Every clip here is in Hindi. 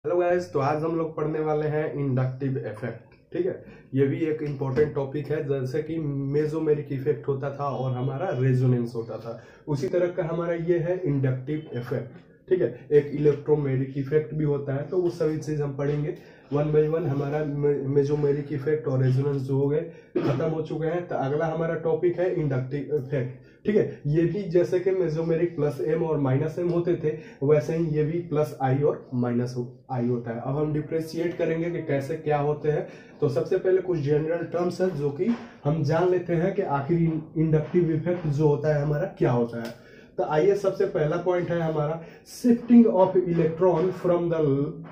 हेलो गाइस, तो आज हम लोग पढ़ने वाले हैं इंडक्टिव इफेक्ट। ठीक है, ये भी एक इम्पोर्टेंट टॉपिक है। जैसे कि मेसोमेरिक इफेक्ट होता था और हमारा रेजोनेंस होता था, उसी तरह का हमारा ये है इंडक्टिव इफेक्ट। ठीक है, एक इलेक्ट्रोमेरिक इफेक्ट भी होता है, तो वो सभी चीज हम पढ़ेंगे वन बाय वन। हमारा मेसोमेरिक इफेक्ट और रेजोनेंस जो हो गए खत्म हो चुके हैं, तो अगला हमारा टॉपिक है इंडक्टिव इफेक्ट। ठीक है, ये भी जैसे कि मेसोमेरिक प्लस एम और माइनस एम होते थे, वैसे ही ये भी प्लस आई और माइनस आई होता है। अब हम डिफ्रेंशिएट करेंगे कि कैसे क्या होते हैं। तो सबसे पहले कुछ जनरल टर्म्स है जो कि हम जान लेते हैं कि आखिर इंडक्टिव इफेक्ट जो होता है हमारा क्या होता है। तो आइए, सबसे पहला पॉइंट है हमारा shifting of electron from the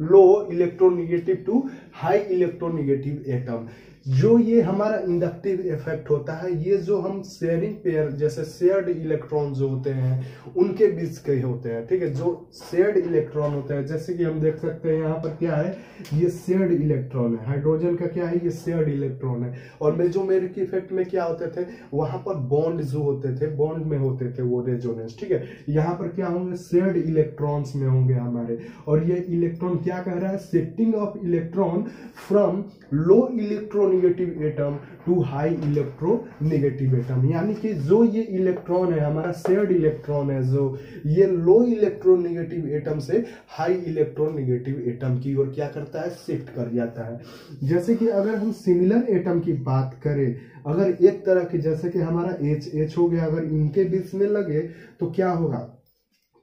low electronegative to high electronegative atom. जो ये हमारा इंडक्टिव इफेक्ट होता है, ये जो हम शेयरिंग पेयर जैसे शेयर्ड इलेक्ट्रॉन जो होते हैं उनके बीच के होते हैं। ठीक है, जो शेयर्ड इलेक्ट्रॉन होता है, जैसे कि हम देख सकते हैं यहाँ पर क्या है, ये शेयर्ड इलेक्ट्रॉन है। हाइड्रोजन का क्या है, ये शेयर्ड इलेक्ट्रॉन है। और मेसोमेरिक इफेक्ट में क्या होते थे, वहां पर बॉन्ड जो होते थे, बॉन्ड में होते थे वो रेजोनेंस। ठीक है, यहाँ पर क्या होंगे, शेयर्ड इलेक्ट्रॉन्स में होंगे हमारे। और ये इलेक्ट्रॉन क्या कह रहा है, shifting of electron from low electronegative atom to high electronegative atom. यानी कि जो ये इलेक्ट्रॉन है हमारा शेयर्ड इलेक्ट्रॉन है, जो ये लो इलेक्ट्रोनेगेटिव एटम से हाई इलेक्ट्रोनेगेटिव एटम की ओर क्या करता है, शिफ्ट कर जाता है। जैसे कि अगर हम सिमिलर एटम की बात करें, अगर एक तरह की जैसे कि हमारा H हो गया, अगर इनके बीच में लगे तो क्या होगा,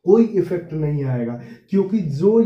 कोई इफेक्ट नहीं आएगा, क्योंकि जो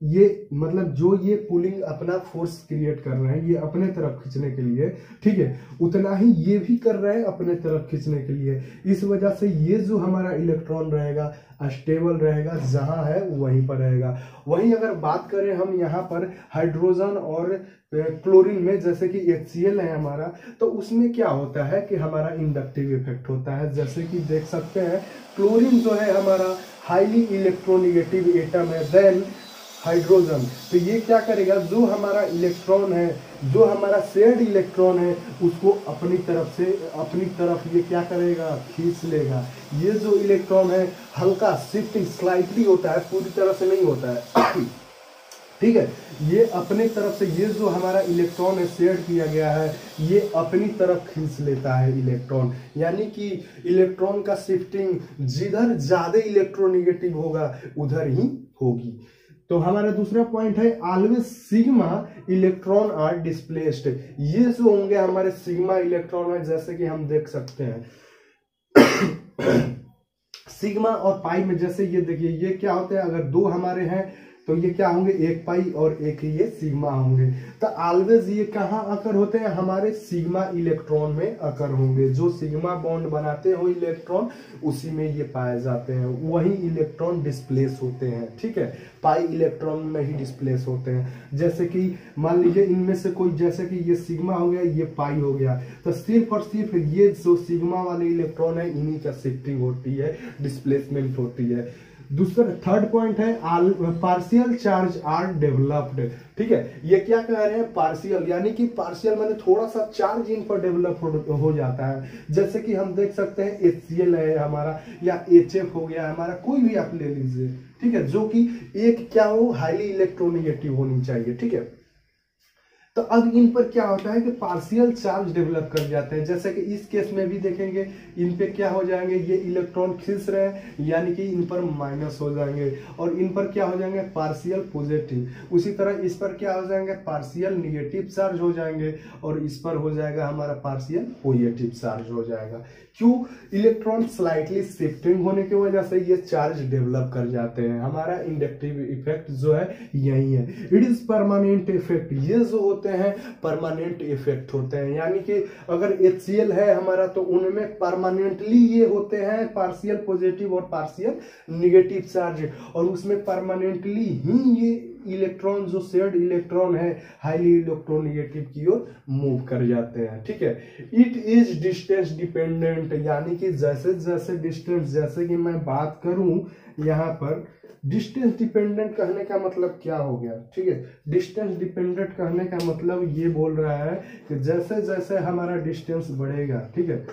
ये पुलिंग अपना फोर्स क्रिएट कर रहे हैं, ये अपने तरफ खींचने के लिए, ठीक है, उतना ही ये भी कर रहे हैं अपने तरफ खींचने के लिए। इस वजह से ये जो हमारा इलेक्ट्रॉन रहेगा स्टेबल रहेगा, जहां है वहीं पर रहेगा। वहीं अगर बात करें हम यहाँ पर हाइड्रोजन और क्लोरीन में, जैसे कि HCl है हमारा, तो उसमें क्या होता है कि हमारा इंडक्टिव इफेक्ट होता है। जैसे कि देख सकते हैं, क्लोरीन जो है हमारा हाईली इलेक्ट्रोनेगेटिव एटम है देन हाइड्रोजन। तो ये क्या करेगा, जो हमारा इलेक्ट्रॉन है, जो हमारा शेयर्ड इलेक्ट्रॉन है, उसको अपनी तरफ ये क्या करेगा, खींच लेगा। ये जो इलेक्ट्रॉन है हल्का शिफ्टिंग स्लाइटली होता है, पूरी तरह से नहीं होता है। ठीक है, ये अपनी तरफ से ये जो हमारा इलेक्ट्रॉन है शेयर किया गया है, ये अपनी तरफ खींच लेता है इलेक्ट्रॉन। यानी कि इलेक्ट्रॉन का शिफ्टिंग जिधर ज्यादा इलेक्ट्रोनेगेटिव होगा उधर ही होगी। तो हमारा दूसरा पॉइंट है always sigma electron are displaced. ये जो होंगे हमारे सिग्मा इलेक्ट्रॉन है, जैसे कि हम देख सकते हैं सिग्मा और पाई में, जैसे ये देखिए, ये क्या होते हैं, अगर दो हमारे हैं तो ये क्या होंगे, एक पाई और एक ये सिग्मा होंगे। तो ऑलवेज ये कहाँ अकर होते हैं, हमारे सिग्मा इलेक्ट्रॉन में अकर होंगे। जो सिग्मा बॉन्ड बनाते हो इलेक्ट्रॉन, उसी में ये पाए जाते हैं, वही इलेक्ट्रॉन डिस्प्लेस होते हैं। ठीक है, पाई इलेक्ट्रॉन में ही डिस्प्लेस होते हैं। जैसे कि मान लीजिए इनमें से कोई, जैसे कि ये सिग्मा हो गया, ये पाई हो गया, तो सिर्फ और सिर्फ ये जो सिग्मा वाले इलेक्ट्रॉन है इन्हीं का शिफ्टिंग होती है, डिस्प्लेसमेंट होती है। दूसरा थर्ड पॉइंट है पार्शियल चार्ज आर डेवलप्ड। ठीक है, ये क्या कह रहे हैं, पार्शियल, यानी कि पार्शियल माने थोड़ा सा चार्ज इन पर डेवलप हो जाता है। जैसे कि हम देख सकते हैं HCl है हमारा, या HF हो गया हमारा, कोई भी आप ले लीजिए। ठीक है, जो कि एक क्या हो, हाईली इलेक्ट्रोनेगेटिव होनी चाहिए। ठीक है, तो अब इन पर क्या होता है कि पार्शियल चार्ज डेवलप कर जाते हैं। जैसे कि इस केस में भी देखेंगे, इन पे क्या हो जाएंगे, ये इलेक्ट्रॉन खींच रहे हैं, यानी कि इन पर माइनस हो जाएंगे, और इन पर क्या हो जाएंगे, पार्शियल पॉजिटिव। उसी तरह इस पर क्या हो जाएंगे, पार्शियल निगेटिव चार्ज हो जाएंगे, और इस पर हो जाएगा हमारा पार्शियल पॉजिटिव चार्ज हो जाएगा। क्यों, इलेक्ट्रॉन स्लाइटली शिफ्टिंग होने की वजह से ये चार्ज डेवलप कर जाते हैं। हमारा इंडक्टिव इफेक्ट जो है यही है, इट इज परमानेंट इफेक्ट। ये जो होते हैं परमानेंट इफेक्ट होते हैं, यानी कि अगर HCl है हमारा तो उनमें परमानेंटली ये होते हैं पार्शियल पॉजिटिव और पार्शियल निगेटिव चार्ज, और उसमें परमानेंटली ही ये इलेक्ट्रॉन जो शेयर्ड इलेक्ट्रॉन है हाईली इलेक्ट्रोनेगेटिव की ओर मूव कर जाते हैं। ठीक है, इट इज डिस्टेंस डिपेंडेंट, यानी कि जैसे जैसे डिस्टेंस, जैसे कि मैं बात करूं यहाँ पर डिस्टेंस डिपेंडेंट कहने का मतलब क्या हो गया। ठीक है, डिस्टेंस डिपेंडेंट कहने का मतलब ये बोल रहा है कि जैसे जैसे हमारा डिस्टेंस बढ़ेगा, ठीक है,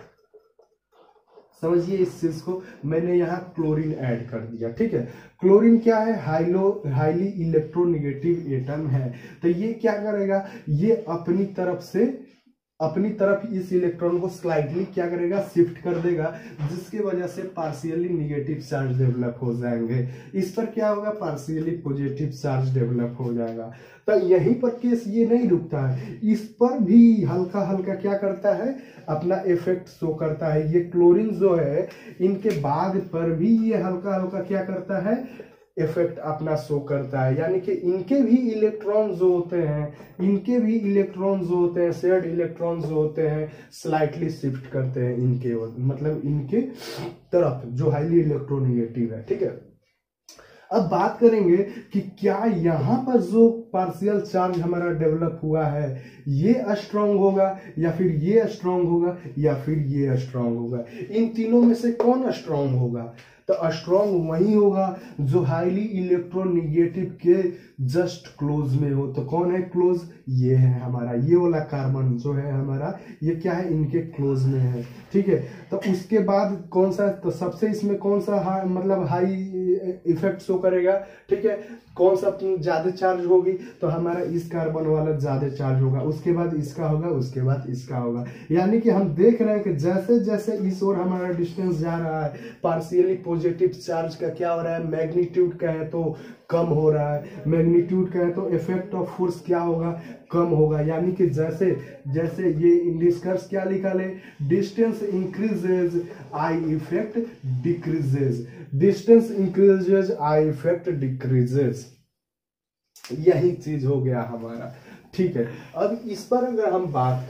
समझिए इस चीज को, मैंने यहाँ क्लोरीन ऐड कर दिया, ठीक है। क्लोरीन क्या है, हाईली इलेक्ट्रोनेगेटिव एटम है। तो ये क्या करेगा, ये अपनी तरफ इस इलेक्ट्रॉन को स्लाइटली क्या करेगा, शिफ्ट कर देगा, जिसकी वजह से पार्शियली निगेटिव चार्ज डेवलप हो जाएंगे। इस पर क्या होगा, पार्शियली पॉजिटिव चार्ज डेवलप हो जाएगा। तो यहीं पर केस ये नहीं रुकता है, इस पर भी हल्का हल्का क्या करता है, अपना इफेक्ट शो करता है। ये क्लोरीन जो है, इनके बाद पर भी ये हल्का हल्का क्या करता है, इफेक्ट अपना शो करता है। यानी कि इनके भी इलेक्ट्रॉन जो होते हैं, शेयर्ड इलेक्ट्रॉन जो होते हैं, स्लाइटली शिफ्ट करते हैं इनके, मतलब इनके तरफ जो हाईली इलेक्ट्रोनेगेटिव है, ठीक है। अब बात करेंगे कि क्या यहाँ पर जो पार्शियल चार्ज हमारा डेवलप हुआ है, ये स्ट्रांग होगा या फिर ये स्ट्रांग होगा या फिर ये स्ट्रांग होगा। इन तीनों में से कौन स्ट्रांग होगा, तो स्ट्रांग वही होगा जो हाईली इलेक्ट्रोनेगेटिव के जस्ट क्लोज में हो। तो कौन है क्लोज, ये है हमारा, ये वाला कार्बन जो है हमारा, ये क्या है, इनके क्लोज में है, ठीक है। तो उसके बाद कौन सा, तो सबसे इसमें कौन सा मतलब हाई इफेक्ट शो करेगा, ठीक है। कौन सा ज्यादा चार्ज होगी, तो हमारा इस कार्बन वाला ज्यादा चार्ज होगा, उसके बाद इसका होगा, उसके बाद इसका होगा। यानी कि हम देख रहे हैं कि जैसे जैसे इस ओर हमारा डिस्टेंस जा रहा है, पार्शियली पॉजिटिव चार्ज का क्या हो रहा है, मैग्नीट्यूड का है तो कम हो रहा है, मैग्नीट्यूड का है तो इफेक्ट ऑफ फोर्स क्या होगा, कम होगा। यानी कि जैसे जैसे ये निष्कर्ष क्या निकाले, distance increases I effect decreases, distance increases I effect decreases, यही चीज हो गया हमारा, ठीक है। अब इस पर अगर हम बात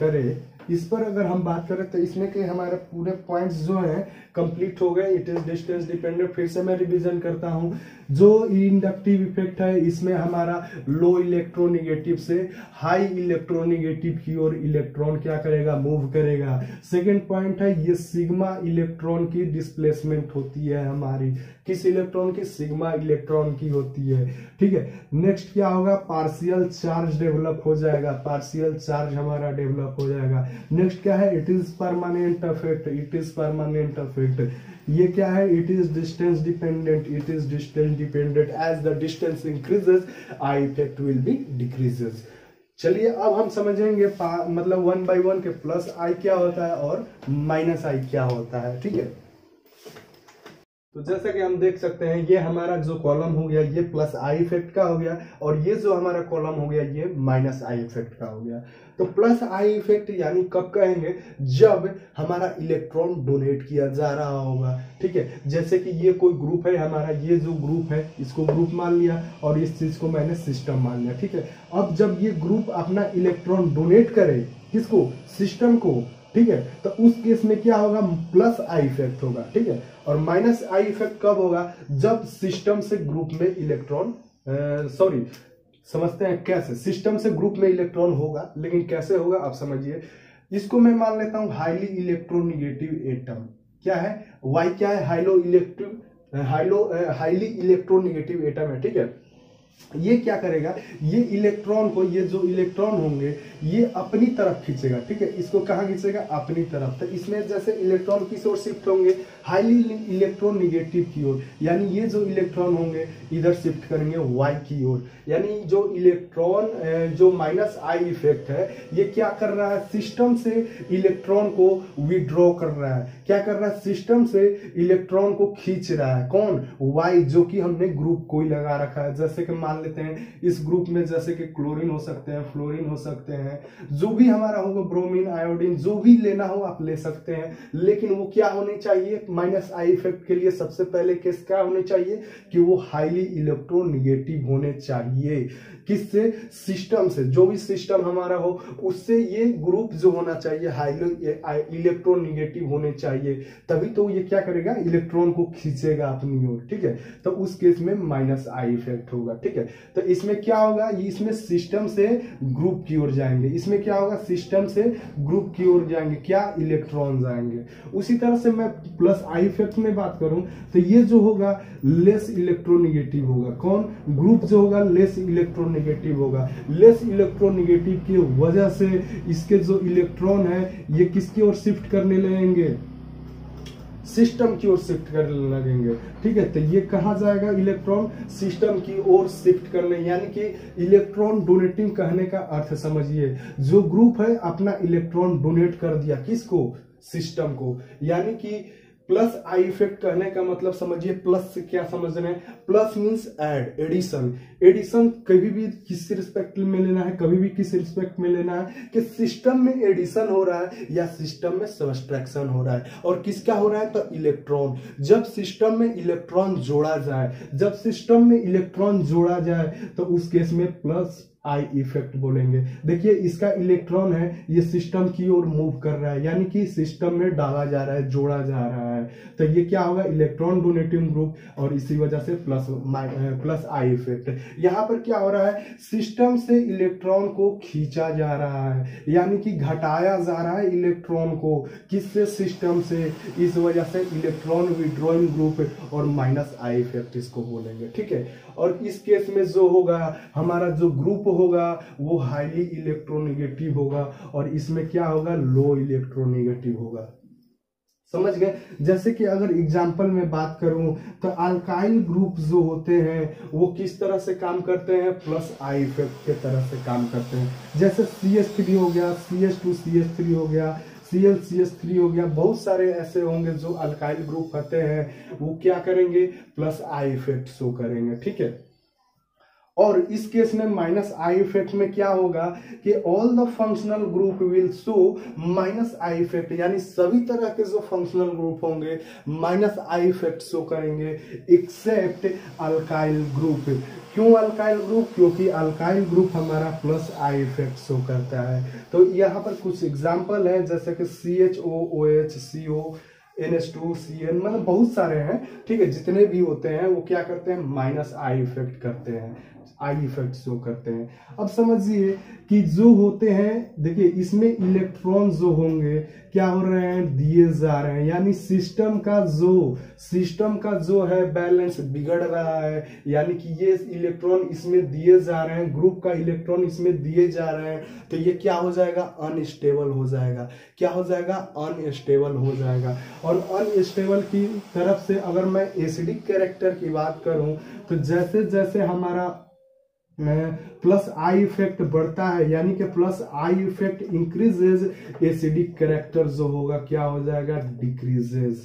करें तो इसमें के हमारे पूरे पॉइंट्स जो हैं कंप्लीट हो गए। इट इज डिस्टेंस डिपेंडेंट, फिर से मैं रिवीजन करता हूं। जो इंडक्टिव इफेक्ट है, इसमें हमारा लो इलेक्ट्रोनेगेटिव से हाई इलेक्ट्रोनेगेटिव की ओर इलेक्ट्रॉन क्या करेगा, मूव करेगा। सेकेंड पॉइंट है, ये सिग्मा इलेक्ट्रॉन की डिस्प्लेसमेंट होती है हमारी, किस इलेक्ट्रॉन की, सिग्मा इलेक्ट्रॉन की होती है, ठीक है। नेक्स्ट क्या होगा, पार्शियल चार्ज डेवलप हो जाएगा, पार्शियल चार्ज हमारा डेवलप हो जाएगा। नेक्स्ट क्या है, it is permanent effect, it is permanent effect. ये क्या है, it is distance dependent, it is distance dependent, as the distance increases I effect will be decreases. चलिए अब हम समझेंगे मतलब 1 by 1 के प्लस आई क्या होता है और माइनस आई क्या होता है, ठीक है। तो जैसा कि हम देख सकते हैं, ये हमारा जो कॉलम हो गया ये प्लस आई इफेक्ट का हो गया, और ये जो हमारा कॉलम हो गया ये माइनस आई इफेक्ट का हो गया। तो प्लस आई इफेक्ट यानी कब कहेंगे, जब हमारा इलेक्ट्रॉन डोनेट किया जा रहा होगा, ठीक है। जैसे कि ये कोई ग्रुप है हमारा, ये जो ग्रुप है इसको ग्रुप मान लिया और इस चीज को मैंने सिस्टम मान लिया, ठीक है। अब जब ये ग्रुप अपना इलेक्ट्रॉन डोनेट करे, किसको, सिस्टम को, ठीक है, तो उस केस में क्या होगा, प्लस आई इफेक्ट होगा, ठीक है। और माइनस आई इफेक्ट कब होगा, जब सिस्टम से ग्रुप में इलेक्ट्रॉन समझते हैं कैसे, सिस्टम से ग्रुप में इलेक्ट्रॉन होगा, लेकिन कैसे होगा आप समझिए। इसको मैं मान लेता हूं हाईली इलेक्ट्रोनेगेटिव एटम, क्या है, वाई क्या है, हाईली इलेक्ट्रोनेगेटिव एटम है, ठीक है। ये क्या करेगा, ये इलेक्ट्रॉन को, ये जो इलेक्ट्रॉन होंगे ये अपनी तरफ खींचेगा, ठीक है। इसको कहाँ खींचेगा, अपनी तरफ। तो इसमें जैसे इलेक्ट्रॉन किस ओर शिफ्ट होंगे, हाईली इलेक्ट्रोनेगेटिव की ओर, यानी ये जो इलेक्ट्रॉन होंगे इधर शिफ्ट करेंगे वाई की ओर। यानी जो इलेक्ट्रॉन जो माइनस आई इफेक्ट है, ये क्या कर रहा है, सिस्टम से इलेक्ट्रॉन को विड्रॉ कर रहा है, क्या कर रहा है, सिस्टम से इलेक्ट्रॉन को खींच रहा है, कौन, वाई, जो कि हमने ग्रुप कोई लगा रखा है। जैसे कि मान लेते हैं इस ग्रुप में जैसे कि क्लोरीन हो सकते हैं, फ्लोरीन हो सकते हैं, जो भी हमारा होगा, ब्रोमीन, आयोडीन, जो भी लेना हो आप ले सकते हैं। लेकिन वो क्या होने चाहिए, माइनस आई इफेक्ट के लिए सबसे पहले केस क्या होने चाहिए कि वो हाईली इलेक्ट्रोनेगेटिव होने चाहिए। किससे, सिस्टम से, जो भी सिस्टम हमारा हो उससे ये ग्रुप जो होना चाहिए हाईली इलेक्ट्रोनेगेटिव होने चाहिए, तभी तो ये क्या करेगा, इलेक्ट्रॉन को खींचेगा अपनी ओर, ठीक है। तो उस केस में माइनस आई इफेक्ट होगा, ठीक है। तो इसमें क्या होगा, इसमें सिस्टम से ग्रुप की ओर जाएंगे, इसमें क्या होगा, सिस्टम से ग्रुप की ओर जाएंगे, क्या, इलेक्ट्रॉन जाएंगे। उसी तरह से मैं प्लस आई इफेक्ट में बात करूं तो ये जो होगा लेस इलेक्ट्रोनेगेटिव होगा, कौन, ग्रुप जो होगा लेस इलेक्ट्रोनेगेटिव होगा। लेस इलेक्ट्रोनेगेटिव की वजह से इसके जो इलेक्ट्रॉन है ये किसकी ओर शिफ्ट करने लगेंगे, सिस्टम की ओर शिफ्ट करने लगेंगे। ठीक है, तो ये कहाँ जाएगा, इलेक्ट्रॉन सिस्टम की ओर शिफ्ट करने, यानी कि इलेक्ट्रॉन डोनेटिंग कहने का अर्थ समझिए, जो ग्रुप है अपना इलेक्ट्रॉन डोनेट कर दिया, किसको, सिस्टम को। यानी कि प्लस आई इफेक्ट कहने का मतलब समझिए, प्लस से क्या समझ रहे हैं, plus means add, addition. Addition कभी भी किस रिस्पेक्ट में लेना है, कभी भी किस रिस्पेक्ट में लेना है कि सिस्टम में एडिशन हो रहा है या सिस्टम में सब्सट्रैक्शन हो रहा है, और किसका हो रहा है, तो इलेक्ट्रॉन। जब सिस्टम में इलेक्ट्रॉन जोड़ा जाए, जब सिस्टम में इलेक्ट्रॉन जोड़ा जाए तो उस केस में प्लस आई इफेक्ट बोलेंगे। देखिए इसका इलेक्ट्रॉन है, ये सिस्टम की ओर मूव कर रहा है, यानी कि सिस्टम में डाला जा रहा है, जोड़ा जा रहा है, तो ये क्या होगा, इलेक्ट्रॉन डोनेटिंग ग्रुप, और इसी वजह से प्लस आई इफेक्ट। यहाँ पर क्या हो रहा है, सिस्टम से इलेक्ट्रॉन को खींचा जा रहा है, यानी कि घटाया जा रहा है इलेक्ट्रॉन को, किससे, सिस्टम से, इस वजह से इलेक्ट्रॉन विड्रॉइंग ग्रुप और माइनस आई इफेक्ट इसको बोलेंगे। ठीक है, और इस केस में जो होगा हमारा जो ग्रुप होगा वो हाईली इलेक्ट्रोनेगेटिव होगा, और इसमें क्या होगा, लो इलेक्ट्रोनेगेटिव होगा। समझ गए। जैसे कि अगर एग्जाम्पल में बात करूं तो अल्काइल ग्रुप जो होते हैं वो किस तरह से काम करते हैं, प्लस आई इफेक्ट के तरह से काम करते हैं। जैसे CH3 हो गया, CH2CH3 हो गया, ClCH3 हो गया, बहुत सारे ऐसे होंगे जो अल्काइल ग्रुप होते हैं, वो क्या करेंगे, प्लस आई इफेक्ट शो करेंगे। ठीक है, और इस केस में माइनस आई इफेक्ट में क्या होगा कि all the functional group will show minus I effect, यानी सभी तरह के जो फंक्शनल ग्रुप होंगे माइनस आई इफेक्ट शो करेंगे एक्सेप्ट अल्काइल ग्रुप। क्यों अल्काइल ग्रुप, क्योंकि अल्काइल ग्रुप हमारा प्लस आई इफेक्ट शो करता है। तो यहाँ पर कुछ एग्जाम्पल है, जैसे कि CHO, OH, CO, NH2, CN, मतलब बहुत सारे हैं। ठीक है, जितने भी होते हैं वो क्या करते हैं, माइनस आई इफेक्ट करते हैं, आई इफेक्ट शो करते हैं। अब समझिए कि जो होते हैं, देखिए इसमें इलेक्ट्रॉन जो होंगे क्या हो रहे हैं, दिए जा रहे हैं, यानी सिस्टम का जो है बैलेंस बिगड़ रहा है, यानी कि ये इलेक्ट्रॉन इसमें दिए जा रहे हैं, ग्रुप का इलेक्ट्रॉन इसमें दिए जा रहे हैं, तो ये क्या हो जाएगा, अनस्टेबल हो जाएगा। क्या हो जाएगा, अनस्टेबल हो जाएगा। और अनस्टेबल की तरफ से अगर मैं एसिडिक कैरेक्टर की बात करूं तो जैसे जैसे हमारा प्लस आई इफेक्ट बढ़ता है, यानी कि plus I effect increases, acidic character जो होगा क्या हो जाएगा, डिक्रीजेज।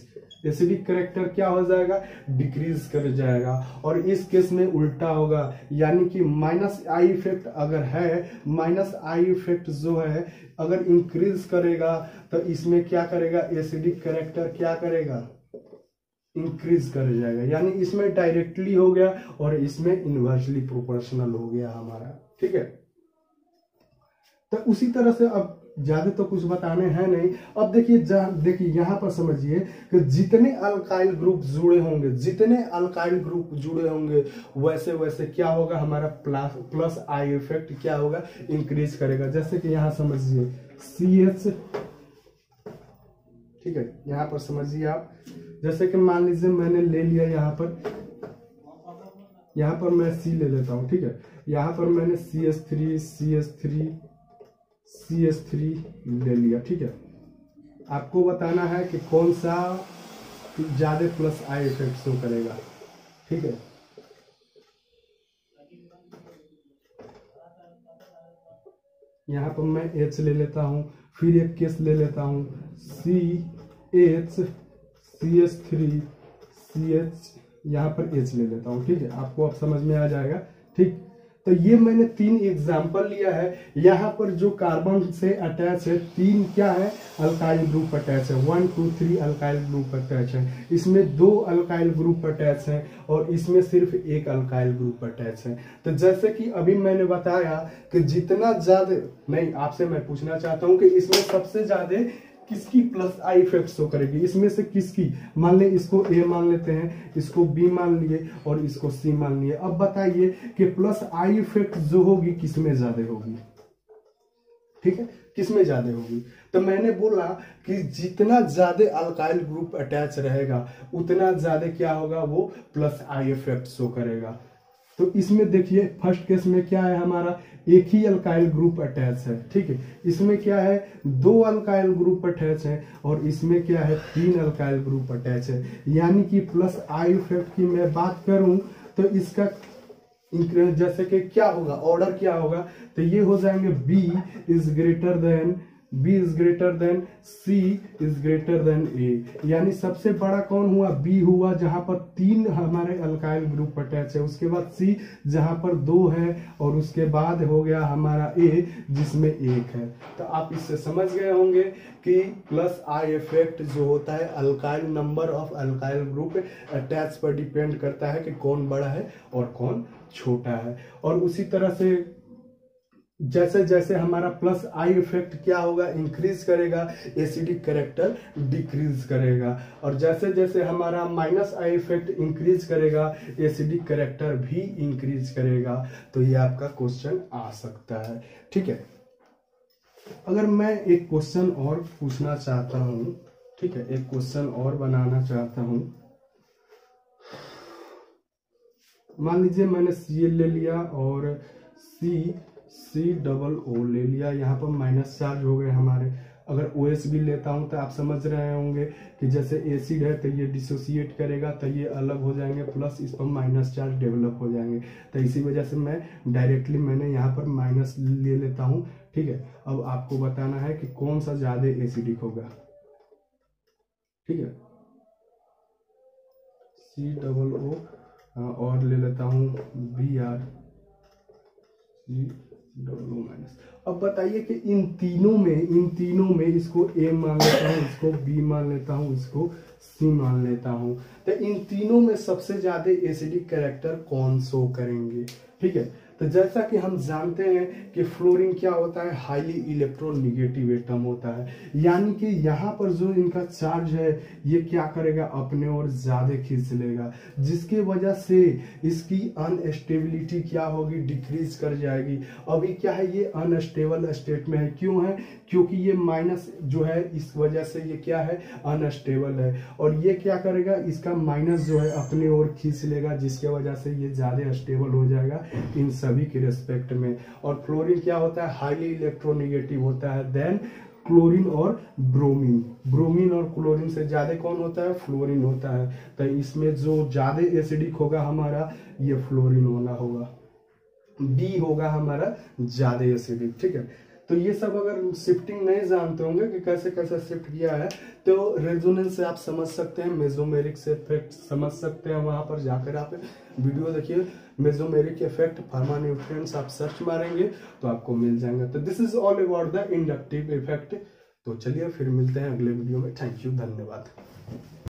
एसिडिक कैरेक्टर क्या हो जाएगा, डिक्रीज कर जाएगा। और इस केस में उल्टा होगा, यानी कि माइनस आई इफेक्ट अगर है, माइनस आई इफेक्ट जो है अगर इंक्रीज करेगा तो इसमें क्या करेगा, एसिडिक कैरेक्टर क्या करेगा, इंक्रीज कर जाएगा, यानी इसमें डायरेक्टली हो गया और इसमें इनवर्सली प्रोपोर्शनल हो गया हमारा। ठीक है, तो उसी तरह से अब ज्यादा तो कुछ बताने हैं नहीं। अब देखिए यहाँ पर समझिए कि जितने अल्काइल ग्रुप जुड़े होंगे, जितने अल्काइल ग्रुप जुड़े होंगे वैसे वैसे क्या होगा, हमारा प्लस आई इफेक्ट क्या होगा, इंक्रीज करेगा। जैसे कि यहाँ समझिए CH, ठीक है, यहाँ पर समझिए आप, जैसे कि मान लीजिए मैंने ले लिया यहाँ पर मैं C ले लेता हूँ। ठीक है, यहाँ पर मैंने CH3 ले लिया। ठीक है, आपको बताना है कि कौन सा ज्यादा प्लस आई इफेक्ट शो करेगा। ठीक है, यहाँ पर मैं H ले लेता हूँ, फिर एक केस ले लेता हूँ CH3 CH, यहाँ पर H ले लेता हूँ। ठीक है, आपको अब समझ में आ जाएगा। ठीक, तो ये मैंने 3 एग्जाम्पल लिया है। यहाँ पर जो कार्बन से अटैच है 3 क्या है, अल्काइल ग्रुप अटैच है, 1 2 3 अल्काइल ग्रुप अटैच है। इसमें 2 अल्काइल ग्रुप अटैच है और इसमें सिर्फ 1 अल्काइल ग्रुप अटैच है। तो जैसे कि अभी मैंने बताया कि जितना ज्यादा, नहीं आपसे मैं पूछना चाहता हूँ कि इसमें सबसे ज्यादा किसकी प्लस आई इफेक्ट शो करेगी, इसमें से किसकी, मान ले इसको A मान लेते हैं, इसको B मान लिए और इसको C मान लिए। अब बताइए कि प्लस आई इफेक्ट जो होगी किसमें ज्यादा होगी। ठीक है, किसमें ज्यादा होगी, तो मैंने बोला कि जितना ज्यादा अल्काइल ग्रुप अटैच रहेगा उतना ज्यादा क्या होगा, वो प्लस आई इफेक्ट शो करेगा। तो इसमें देखिए फर्स्ट केस में क्या है, हमारा एक ही अल्काइल ग्रुप अटैच है, ठीक है। इसमें क्या है, 2 अल्काइल ग्रुप अटैच है, और इसमें क्या है, 3 अल्काइल ग्रुप अटैच है। यानी कि प्लस आई इफेक्ट की मैं बात करूं तो इसका जैसे कि क्या होगा, ऑर्डर क्या होगा, तो ये हो जाएंगे B is greater than C is greater than A। यानी सबसे बड़ा कौन हुआ, B हुआ, जहां पर 3 हमारे अल्काइल ग्रुप अटैच है, उसके बाद C जहां पर 2 है, और उसके बाद हो गया हमारा A जिसमें 1 है। तो आप इससे समझ गए होंगे कि प्लस आई इफेक्ट जो होता है alkyl number of alkyl group attach पर डिपेंड करता है कि कौन बड़ा है और कौन छोटा है। और उसी तरह से जैसे जैसे हमारा प्लस आई इफेक्ट क्या होगा, इंक्रीज करेगा, एसिडिक कैरेक्टर डिक्रीज करेगा, और जैसे जैसे हमारा माइनस आई इफेक्ट इंक्रीज करेगा, एसिडिक कैरेक्टर भी इंक्रीज करेगा। तो ये आपका क्वेश्चन आ सकता है, ठीक है। अगर मैं एक क्वेश्चन और पूछना चाहता हूं, ठीक है, एक क्वेश्चन और बनाना चाहता हूं। मान लीजिए मैंने Cl ले लिया और CCOO ले लिया, यहाँ पर माइनस चार्ज हो गए हमारे। अगर OH भी लेता हूँ तो आप समझ रहे होंगे कि जैसे एसिड है तो ये डिसोसिएट करेगा, तो ये अलग हो जाएंगे, प्लस इस पर माइनस चार्ज डेवलप हो जाएंगे। तो इसी वजह से मैंने यहाँ पर माइनस ले लेता हूँ, ठीक है। अब आपको बताना है कि कौन सा ज्यादा एसिडिक होगा, ठीक है। COO और ले लेता हूँ Br COO माइनस। अब बताइए कि इन तीनों में इसको A मान लेता हूँ, इसको B मान लेता हूँ, इसको C मान लेता हूँ, तो इन तीनों में सबसे ज्यादा एसिडिक कैरेक्टर कौन शो करेंगे, ठीक है। तो जैसा कि हम जानते हैं कि फ्लोरीन क्या होता है, हाईली इलेक्ट्रोनेगेटिव एटम होता है। यानी कि यहाँ पर जो इनका चार्ज है ये क्या करेगा, अपने ओर ज्यादा खींच लेगा, जिसकी वजह से इसकी अनस्टेबिलिटी क्या होगी, डिक्रीज कर जाएगी। अभी क्या है, ये अनस्टेबल स्टेट में है। क्यों है, क्योंकि ये माइनस जो है इस वजह से ये क्या है, अनस्टेबल है, और ये क्या करेगा, इसका माइनस जो है अपने ओर खींच लेगा, जिसके वजह से ये ज्यादा स्टेबल हो जाएगा इन सभी के रिस्पेक्ट में। और फ्लोरीन क्या होता है, हाईली इलेक्ट्रोनेगेटिव होता है देन क्लोरीन और ब्रोमीन और क्लोरीन से ज्यादा कौन होता है, फ्लोरीन होता है। तो इसमें जो ज्यादा एसिडिक होगा हमारा, ये फ्लोरीन वाला होगा, बी होगा हमारा ज्यादा एसिडिक, ठीक है। तो ये सब अगर शिफ्टिंग नहीं जानते होंगे कि कैसे कैसे शिफ्ट किया है, तो रेजोनेंस से आप समझ सकते हैं, मेसोमेरिक से इफेक्ट समझ सकते हैं। वहां पर जाकर आप वीडियो देखिए, मेसोमेरिक इफेक्ट फार्मा न्यूट्रिएंट्स आप सर्च मारेंगे तो आपको मिल जाएंगे। तो this is all about the inductive effect. तो चलिए फिर मिलते हैं अगले वीडियो में। थैंक यू, धन्यवाद।